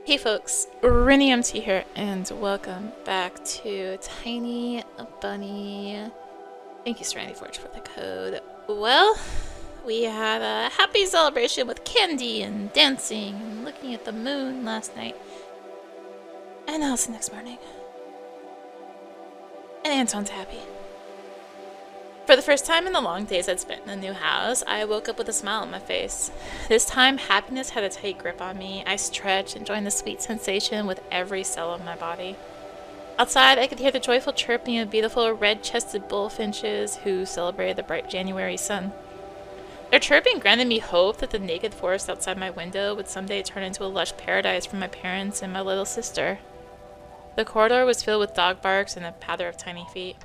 Hey folks, rinimt here, and welcome back to Tiny Bunny. Thank you, Serenity Forge, for the code. Well, we had a happy celebration with candy and dancing and looking at the moon last night. And now it's the next morning. And Anton's happy. For the first time in the long days I'd spent in the new house, I woke up with a smile on my face. This time, happiness had a tight grip on me. I stretched, enjoying the sweet sensation with every cell of my body. Outside, I could hear the joyful chirping of beautiful red-chested bullfinches who celebrated the bright January sun. Their chirping granted me hope that the naked forest outside my window would someday turn into a lush paradise for my parents and my little sister. The corridor was filled with dog barks and a patter of tiny feet.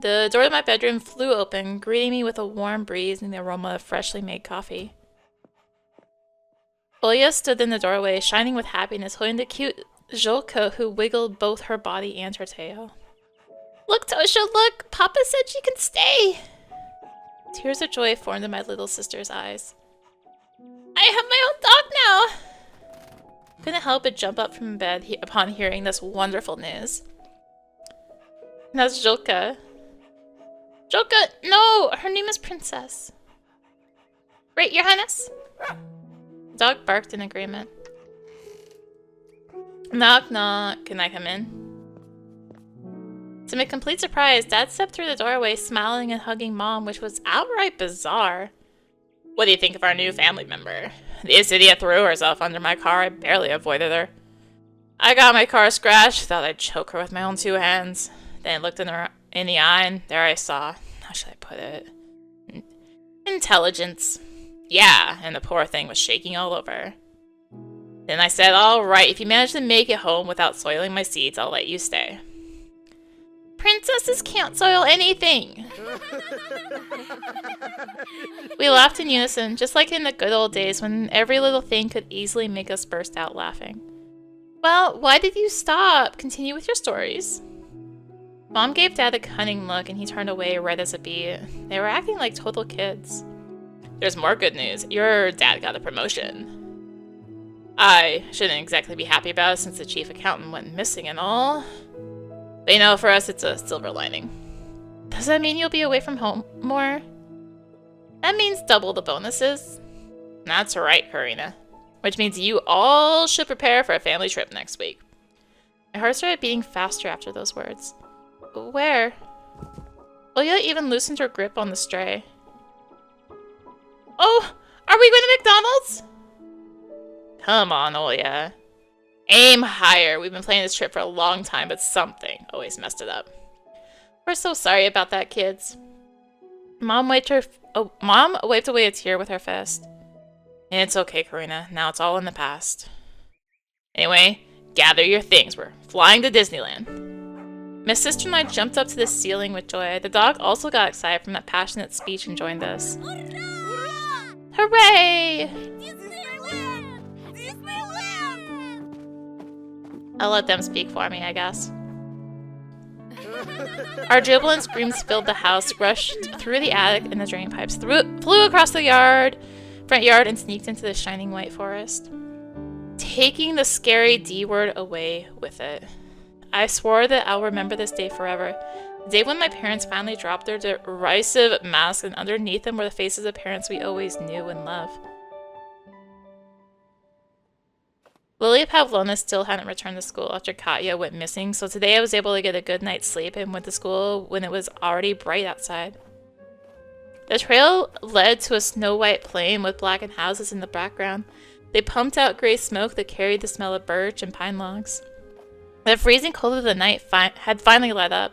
The door of my bedroom flew open, greeting me with a warm breeze and the aroma of freshly made coffee. Polina stood in the doorway, shining with happiness, holding the cute Zholka who wiggled both her body and her tail. "Look, Tosha, look! Papa said she can stay!" Tears of joy formed in my little sister's eyes. "I have my own dog now!" Couldn't help but jump up from bed upon hearing this wonderful news. That's Zholka. Zholka, no! Her name is Princess. Right, Your Highness? The dog barked in agreement. Knock, knock. Can I come in? To my complete surprise, Dad stepped through the doorway, smiling and hugging Mom, which was outright bizarre. "What do you think of our new family member? This idiot threw herself under my car. I barely avoided her. I got my car scratched, thought I'd choke her with my own two hands. Then looked in her in the eye, and there I saw, how should I put it? Intelligence. Yeah, and the poor thing was shaking all over. Then I said, all right, if you manage to make it home without soiling my seeds, I'll let you stay." "Princesses can't soil anything!" We laughed in unison, just like in the good old days when every little thing could easily make us burst out laughing. "Well, why did you stop? Continue with your stories." Mom gave Dad a cunning look and he turned away red as a beet. They were acting like total kids. "There's more good news. Your dad got a promotion. I shouldn't exactly be happy about it since the chief accountant went missing and all. But you know, for us it's a silver lining." "Does that mean you'll be away from home more?" "That means double the bonuses." "That's right, Karina. Which means you all should prepare for a family trip next week." My heart started beating faster after those words. "Where?" Polina even loosened her grip on the stray. "Oh, are we going to McDonald's?" "Come on, Olya. Aim higher. We've been planning this trip for a long time, but something always messed it up." "We're so sorry about that, kids." Mom wiped away a tear with her fist. "It's okay, Karina. Now it's all in the past. Anyway, gather your things. We're flying to Disneyland." My sister and I jumped up to the ceiling with joy. The dog also got excited from that passionate speech and joined us. Hurrah! Hooray! Disneyland! Disneyland! I'll let them speak for me, I guess. Our jubilant screams filled the house, rushed through the attic and the drain pipes, flew across the front yard, and sneaked into the shining white forest, taking the scary D word away with it. I swore that I'll remember this day forever. The day when my parents finally dropped their derisive masks and underneath them were the faces of parents we always knew and loved. Lily Pavlovna still hadn't returned to school after Katya went missing, so today I was able to get a good night's sleep and went to school when it was already bright outside. The trail led to a snow-white plain with blackened houses in the background. They pumped out gray smoke that carried the smell of birch and pine logs. The freezing cold of the night had finally let up.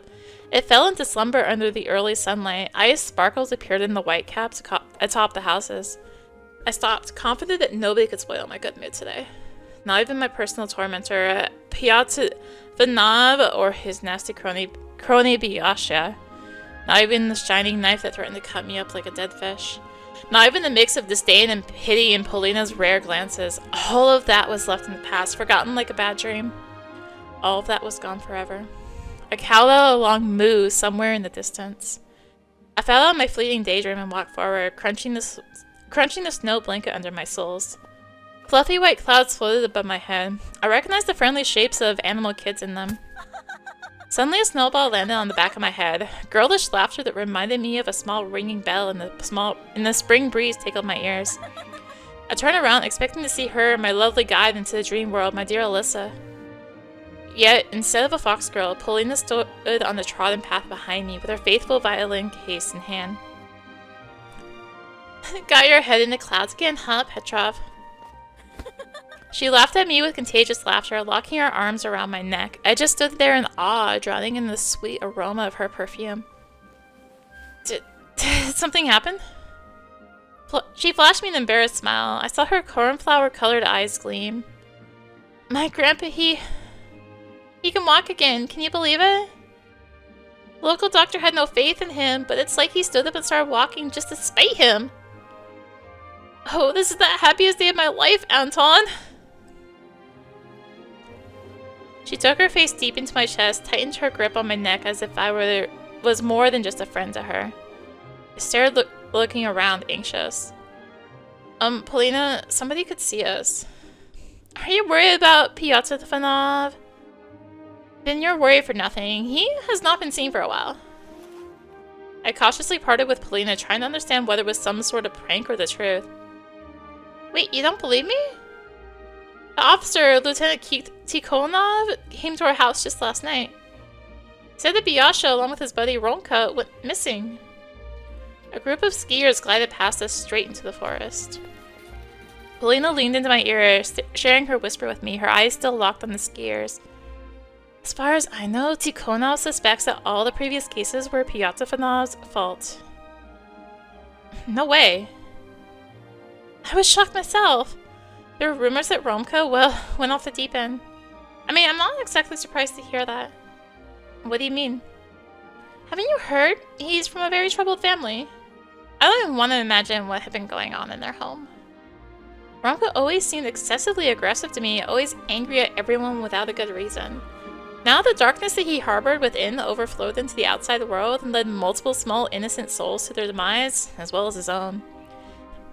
It fell into slumber under the early sunlight. Ice sparkles appeared in the white caps atop the houses. I stopped, confident that nobody could spoil my good mood today. Not even my personal tormentor, Pyotr Vanov, or his nasty crony Byasha. Not even the shining knife that threatened to cut me up like a dead fish. Not even the mix of disdain and pity in Polina's rare glances. All of that was left in the past, forgotten like a bad dream. All of that was gone forever. A cow along moo somewhere in the distance. I fell out of my fleeting daydream and walked forward, crunching the snow blanket under my soles. Fluffy white clouds floated above my head. I recognized the friendly shapes of animal kids in them. Suddenly a snowball landed on the back of my head. Girlish laughter that reminded me of a small ringing bell in the spring breeze tickled my ears. I turned around, expecting to see her, my lovely guide into the dream world, my dear Alyssa. Yet, instead of a fox girl, Polina stood on the trodden path behind me with her faithful violin case in hand. Got your head in the clouds again, huh, Petrov? She laughed at me with contagious laughter, locking her arms around my neck. I just stood there in awe, drowning in the sweet aroma of her perfume. Did something happen? She flashed me an embarrassed smile. I saw her cornflower-colored eyes gleam. My grandpa, he can walk again. Can you believe it? The local doctor had no faith in him, but it's like he stood up and started walking just to spite him. Oh, this is the happiest day of my life, Anton! She took her face deep into my chest, tightened her grip on my neck as if I was more than just a friend to her. I stared, looking around, anxious. Polina, somebody could see us. Are you worried about Pyotr Stefanov? Then you're worried for nothing. He has not been seen for a while. I cautiously parted with Polina, trying to understand whether it was some sort of prank or the truth. Wait, you don't believe me? The officer, Lieutenant Tikhonov, came to our house just last night. He said that Byasha, along with his buddy Romka, went missing. A group of skiers glided past us straight into the forest. Polina leaned into my ear, sharing her whisper with me, her eyes still locked on the skiers. As far as I know, Tikhonov suspects that all the previous cases were Pyotr Stefanov's fault. No way. I was shocked myself. There were rumors that Romka, went off the deep end. I mean, I'm not exactly surprised to hear that. What do you mean? Haven't you heard? He's from a very troubled family. I don't even want to imagine what had been going on in their home. Romka always seemed excessively aggressive to me, always angry at everyone without a good reason. Now the darkness that he harbored within overflowed into the outside world and led multiple small innocent souls to their demise, as well as his own.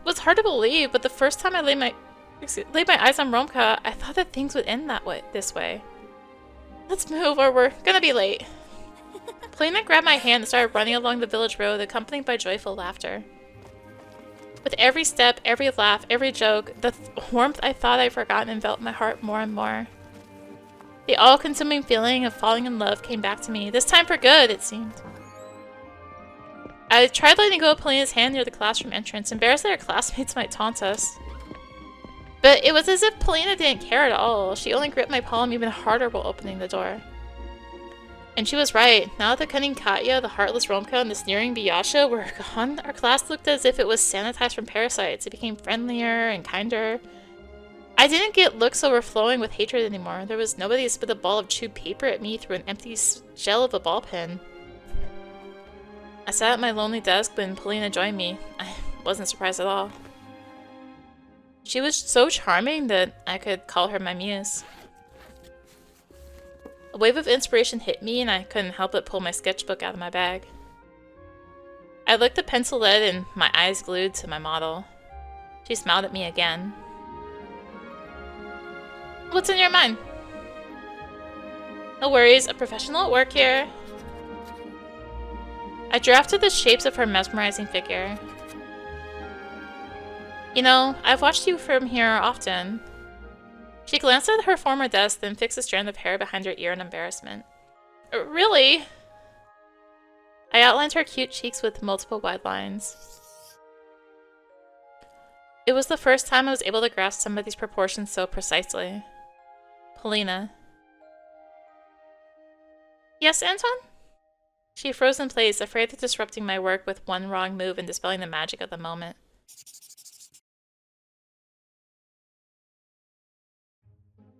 It was hard to believe, but the first time I laid my eyes on Romka, I thought that things would end this way. Let's move or we're gonna be late. Polina grabbed my hand and started running along the village road, accompanied by joyful laughter. With every step, every laugh, every joke, the warmth I thought I'd forgotten enveloped my heart more and more. The all-consuming feeling of falling in love came back to me, this time for good, it seemed. I tried letting go of Polina's hand near the classroom entrance, embarrassed that her classmates might taunt us. But it was as if Polina didn't care at all. She only gripped my palm even harder while opening the door. And she was right. Now that the cunning Katya, the heartless Romka, and the sneering Byasha were gone, our class looked as if it was sanitized from parasites. It became friendlier and kinder. I didn't get looks overflowing with hatred anymore. There was nobody to spit a ball of chewed paper at me through an empty shell of a ball pen. I sat at my lonely desk when Polina joined me. I wasn't surprised at all. She was so charming that I could call her my muse. A wave of inspiration hit me and I couldn't help but pull my sketchbook out of my bag. I licked the pencil lead and my eyes glued to my model. She smiled at me again. What's in your mind? No worries, a professional at work here. I drafted the shapes of her mesmerizing figure. You know, I've watched you from here often. She glanced at her former desk, then fixed a strand of hair behind her ear in embarrassment. Really? I outlined her cute cheeks with multiple wide lines. It was the first time I was able to grasp somebody's proportions so precisely. Polina. Yes, Anton? She froze in place, afraid of disrupting my work with one wrong move and dispelling the magic of the moment.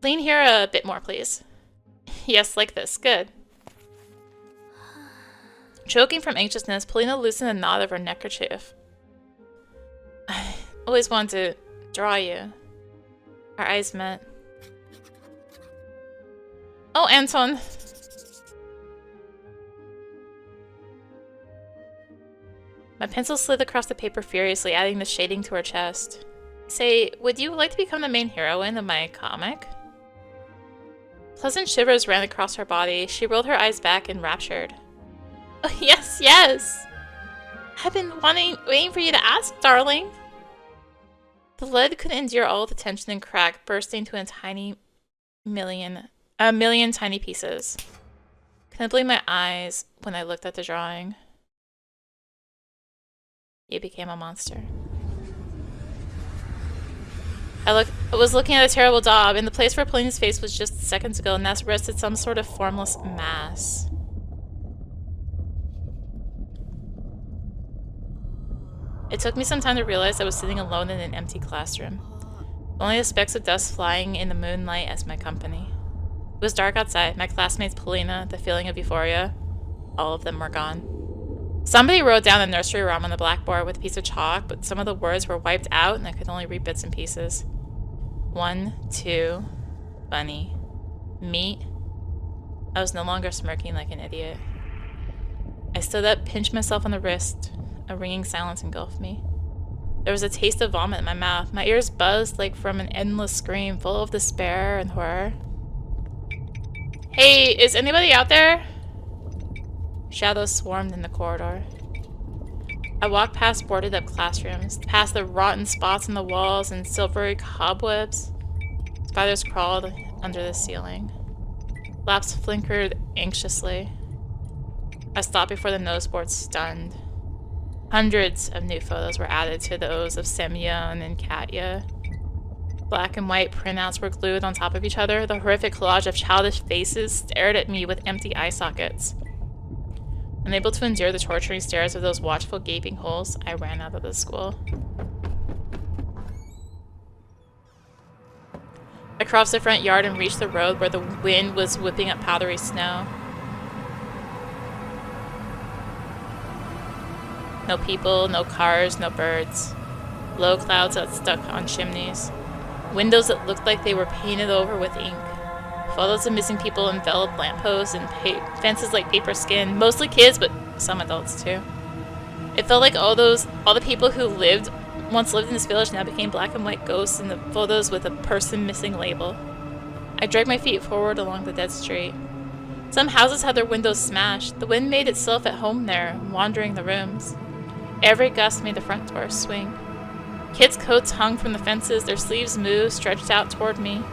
Lean here a bit more, please. Yes, like this. Good. Choking from anxiousness, Polina loosened a knot of her neckerchief. I always wanted to draw you. Our eyes met. Oh, Anton! My pencil slid across the paper furiously, adding the shading to her chest. Say, would you like to become the main heroine of my comic? Pleasant shivers ran across her body. She rolled her eyes back, enraptured. Oh, yes, yes! I've been waiting for you to ask, darling. The lid couldn't endure all the tension and cracked, bursting to a million tiny pieces. Couldn't believe my eyes when I looked at the drawing. You became a monster. I was looking at a terrible daub. In the place where Polina's face was just seconds ago, Ness rested some sort of formless mass. It took me some time to realize I was sitting alone in an empty classroom. Only the specks of dust flying in the moonlight as my company. It was dark outside. My classmates, Polina, the feeling of euphoria, all of them were gone. Somebody wrote down the nursery rhyme on the blackboard with a piece of chalk, but some of the words were wiped out and I could only read bits and pieces. 1, 2, bunny, meat. I was no longer smirking like an idiot. I stood up, pinched myself on the wrist. A ringing silence engulfed me. There was a taste of vomit in my mouth. My ears buzzed like from an endless scream, full of despair and horror. Hey, is anybody out there? Shadows swarmed in the corridor. I walked past boarded-up classrooms, past the rotten spots in the walls and silvery cobwebs. Spiders crawled under the ceiling. Lamps flickered anxiously. I stopped before the noseboard, stunned. Hundreds of new photos were added to those of Semyon and Katya. Black and white printouts were glued on top of each other. The horrific collage of childish faces stared at me with empty eye sockets. Unable to endure the torturing stares of those watchful, gaping holes, I ran out of the school. I crossed the front yard and reached the road where the wind was whipping up powdery snow. No people, no cars, no birds. Low clouds that stuck on chimneys. Windows that looked like they were painted over with ink. Photos of missing people enveloped lampposts and fences like paper skin. Mostly kids, but some adults too. It felt like all the people who once lived in this village now became black and white ghosts in the photos with a person missing label. I dragged my feet forward along the dead street. Some houses had their windows smashed. The wind made itself at home there, wandering the rooms. Every gust made the front door swing. Kids' coats hung from the fences, their sleeves moved, stretched out toward me.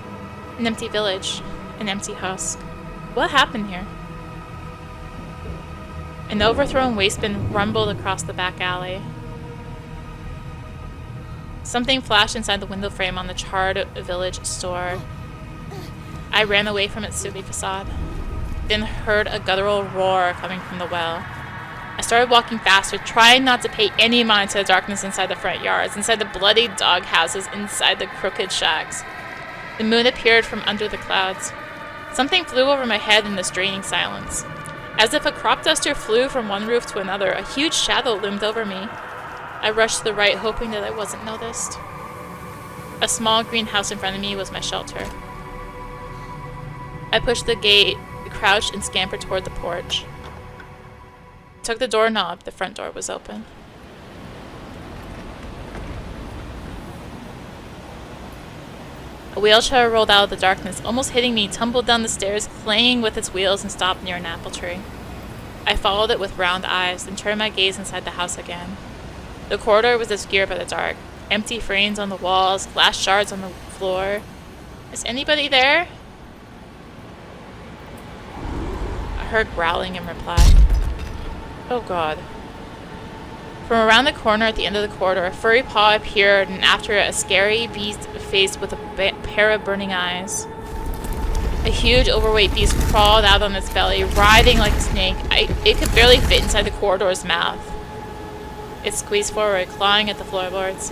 An empty village. An empty husk. What happened here? An overthrown waste bin rumbled across the back alley. Something flashed inside the window frame on the charred village store. I ran away from its sooty facade, then heard a guttural roar coming from the well. I started walking faster, trying not to pay any mind to the darkness inside the front yards, inside the bloody dog houses, inside the crooked shacks. The moon appeared from under the clouds. Something flew over my head in this draining silence. As if a crop duster flew from one roof to another, a huge shadow loomed over me. I rushed to the right, hoping that I wasn't noticed. A small greenhouse in front of me was my shelter. I pushed the gate, crouched, and scampered toward the porch. Took the doorknob. The front door was open. A wheelchair rolled out of the darkness, almost hitting me, tumbled down the stairs, clanging with its wheels, and stopped near an apple tree. I followed it with round eyes, and turned my gaze inside the house again. The corridor was obscured by the dark. Empty frames on the walls, glass shards on the floor. Is anybody there? I heard growling in reply. Oh god. From around the corner at the end of the corridor, a furry paw appeared, and after it, a scary beast faced with a pair of burning eyes. A huge, overweight beast crawled out on its belly, writhing like a snake. It could barely fit inside the corridor's mouth. It squeezed forward, clawing at the floorboards.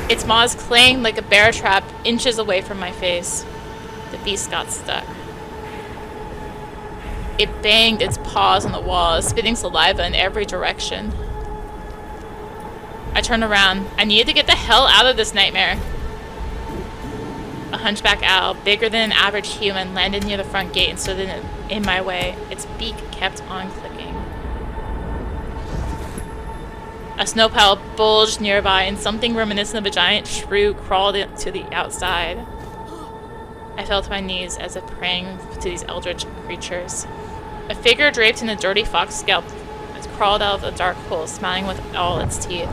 Its maws clanged like a bear trap inches away from my face. The beast got stuck. It banged its paws on the walls, spitting saliva in every direction. I turned around. I needed to get the hell out of this nightmare. A hunchback owl, bigger than an average human, landed near the front gate and stood in my way. Its beak kept on clicking. A snow pile bulged nearby, and something reminiscent of a giant shrew crawled to the outside. I fell to my knees as if praying to these eldritch creatures. A figure draped in a dirty fox scalp crawled out of the dark hole, smiling with all its teeth.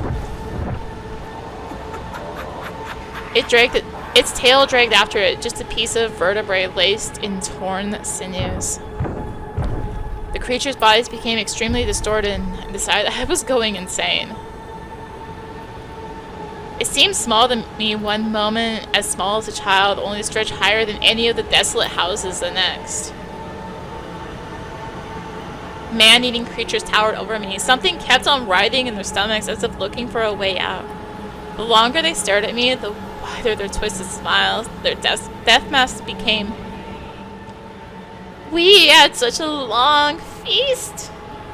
Its tail dragged after it, just a piece of vertebrae laced in torn sinews. The creature's bodies became extremely distorted, and I decided I was going insane. It seemed small to me one moment, as small as a child, only to stretch higher than any of the desolate houses the next. Man-eating creatures towered over me. Something kept on writhing in their stomachs as if looking for a way out. The longer they stared at me, the wider their twisted smiles, their death masks became. We had such a long feast!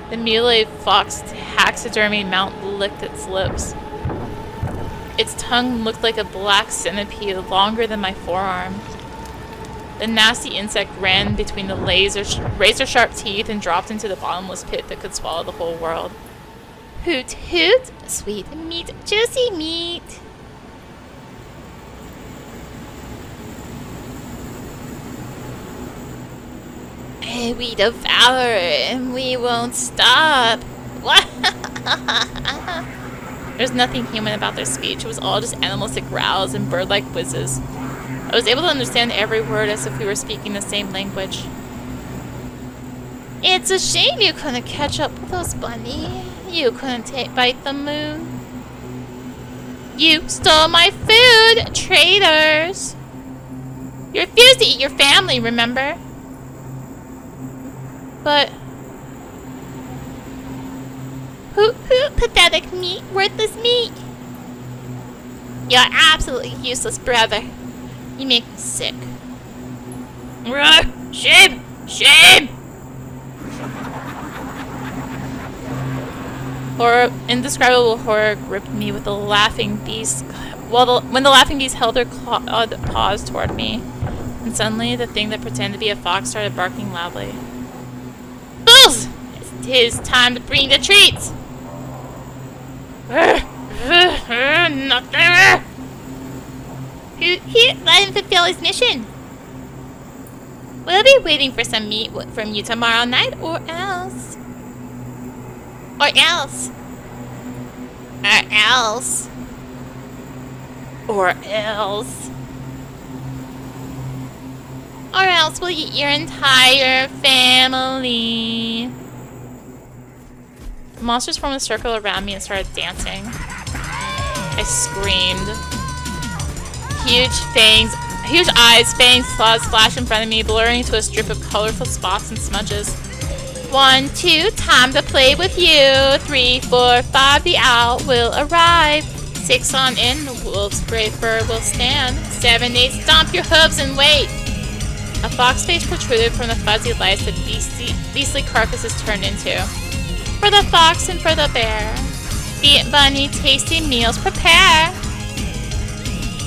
The mutilated fox taxidermy mount licked its lips. Its tongue looked like a black centipede, longer than my forearm. The nasty insect ran between the razor-sharp teeth and dropped into the bottomless pit that could swallow the whole world. Hoot hoot! Sweet meat, juicy meat! We devour and we won't stop. What? There's nothing human about their speech. It was all just animalistic growls and bird-like whizzes. I was able to understand every word as if we were speaking the same language. It's a shame you couldn't catch up with us, Bunny. You couldn't bite the moon. You stole my food, traitors! You refused to eat your family, remember? But who pathetic meat, worthless meat? You're absolutely useless, brother. You make me sick. Shame! Shame! Indescribable horror gripped me with the laughing beast. When the laughing beast held her clawed paws toward me, and suddenly the thing that pretended to be a fox started barking loudly. Bulls! It's his time to bring the treats! Here, let him fulfill his mission. We'll be waiting for some meat from you tomorrow night, or else. Or else. Or else. Or else. Or else we'll eat your entire family. The monsters formed a circle around me and started dancing. I screamed. Huge eyes, fangs, claws flash in front of me, blurring into a strip of colorful spots and smudges. 1, 2, time to play with you. 3, 4, 5, the owl will arrive. 6 on in, the wolf's gray fur will stand. 7, 8, stomp your hooves and wait. A fox face protruded from the fuzzy lights that beastly carcasses turned into. For the fox and for the bear. Be it bunny, tasty meals, prepare.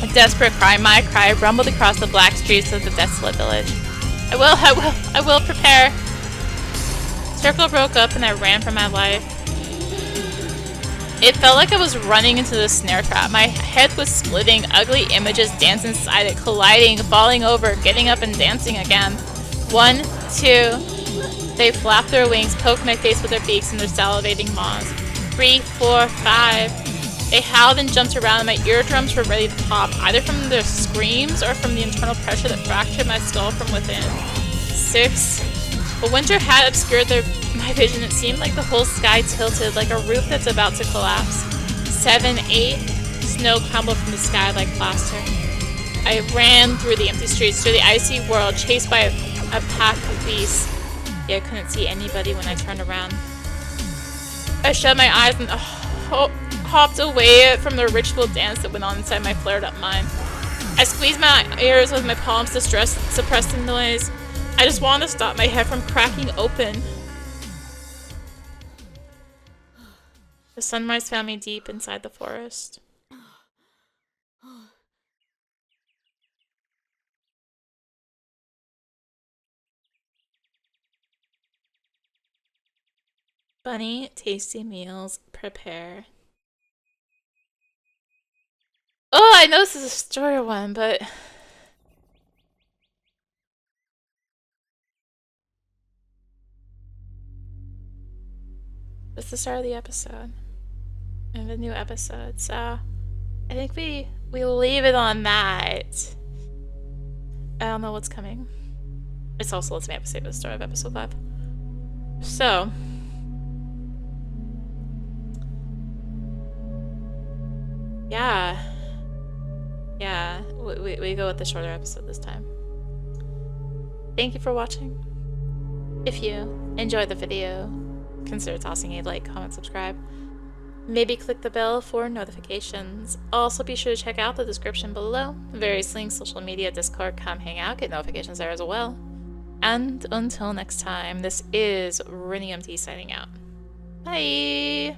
A desperate cry, my cry, rumbled across the black streets of the desolate village. I will prepare. Circle broke up and I ran for my life. It felt like I was running into the snare trap. My head was splitting, ugly images danced inside it, colliding, falling over, getting up and dancing again. 1, 2. They flapped their wings, poked my face with their beaks and their salivating maws. 3, 4, 5. They howled and jumped around and my eardrums were ready to pop, either from their screams or from the internal pressure that fractured my skull from within. 6. A winter hat obscured my vision. It seemed like the whole sky tilted, like a roof that's about to collapse. 7, 8. Snow crumbled from the sky like plaster. I ran through the empty streets, through the icy world, chased by a pack of beasts. Yet I couldn't see anybody when I turned around. I shut my eyes and hopped away from the ritual dance that went on inside my flared-up mind. I squeezed my ears with my palms to suppress the noise. I just wanted to stop my head from cracking open. The sunrise found me deep inside the forest. Bunny, tasty meals, prepare. I know this is a shorter one, but it's the start of the episode and the new episode, so I think we leave it on that. I don't know what's coming. It's also Let's Make Episode the start of episode 5. So yeah, we go with the shorter episode this time. Thank you for watching. If you enjoyed the video, consider tossing a like, comment, subscribe. Maybe click the bell for notifications. Also, be sure to check out the description below. Various links, social media, Discord, come hang out, get notifications there as well. And until next time, this is rinimt signing out. Bye!